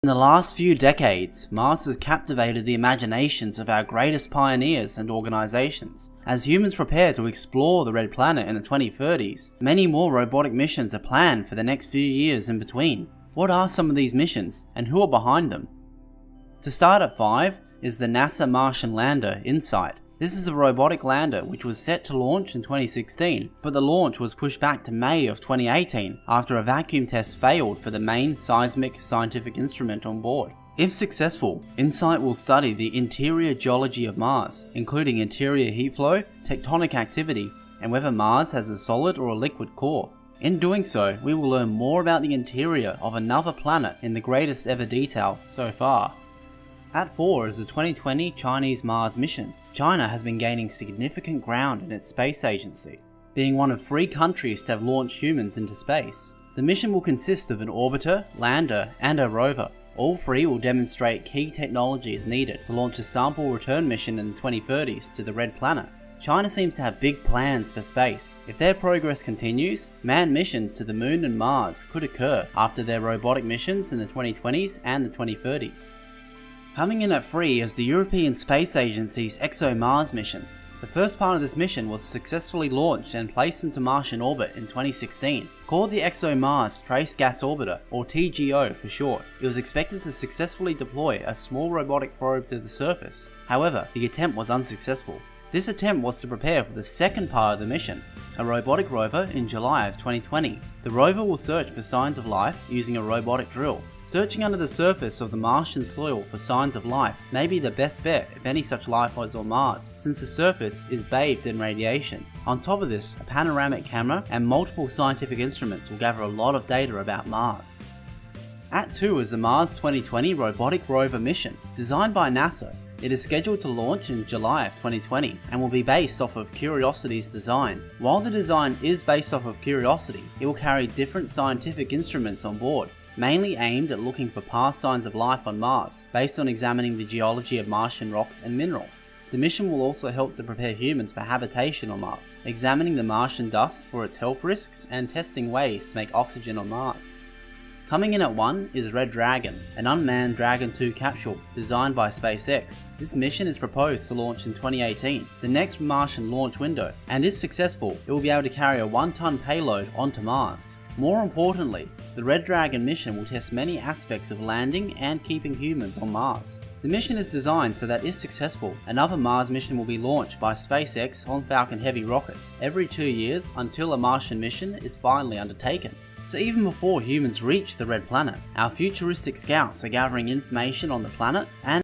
In the last few decades, Mars has captivated the imaginations of our greatest pioneers and organizations. As humans prepare to explore the Red Planet in the 2030s, many more robotic missions are planned for the next few years in between. What are some of these missions, and who are behind them? To start at 5 is the NASA Martian lander InSight. This is a robotic lander which was set to launch in 2016, but the launch was pushed back to May of 2018 after a vacuum test failed for the main seismic scientific instrument on board. If successful, InSight will study the interior geology of Mars, including interior heat flow, tectonic activity, and whether Mars has a solid or a liquid core. In doing so, we will learn more about the interior of another planet in the greatest ever detail so far. At 4 is the 2020 Chinese Mars mission. China has been gaining significant ground in its space agency, being one of 3 countries to have launched humans into space. The mission will consist of an orbiter, lander, and a rover. All 3 will demonstrate key technologies needed to launch a sample return mission in the 2030s to the Red Planet. China seems to have big plans for space. If their progress continues, manned missions to the Moon and Mars could occur after their robotic missions in the 2020s and the 2030s. Coming in at 3 is the European Space Agency's ExoMars mission. The first part of this mission was successfully launched and placed into Martian orbit in 2016. Called the ExoMars Trace Gas Orbiter, or TGO for short, it was expected to successfully deploy a small robotic probe to the surface. However, the attempt was unsuccessful. This attempt was to prepare for the second part of the mission, a robotic rover in July of 2020. The rover will search for signs of life using a robotic drill. Searching under the surface of the Martian soil for signs of life may be the best bet if any such life was on Mars, since the surface is bathed in radiation. On top of this, a panoramic camera and multiple scientific instruments will gather a lot of data about Mars. At 2 is the Mars 2020 robotic rover mission. Designed by NASA, it is scheduled to launch in July of 2020 and will be based off of Curiosity's design. While the design is based off of Curiosity, it will carry different scientific instruments on board, mainly aimed at looking for past signs of life on Mars, based on examining the geology of Martian rocks and minerals. The mission will also help to prepare humans for habitation on Mars, examining the Martian dust for its health risks and testing ways to make oxygen on Mars. Coming in at 1 is Red Dragon, an unmanned Dragon 2 capsule designed by SpaceX. This mission is proposed to launch in 2018, the next Martian launch window, and if successful, it will be able to carry a 1-ton payload onto Mars. More importantly, the Red Dragon mission will test many aspects of landing and keeping humans on Mars. The mission is designed so that if successful, another Mars mission will be launched by SpaceX on Falcon Heavy rockets every 2 years until a Martian mission is finally undertaken. So even before humans reach the Red Planet, our futuristic scouts are gathering information on the planet and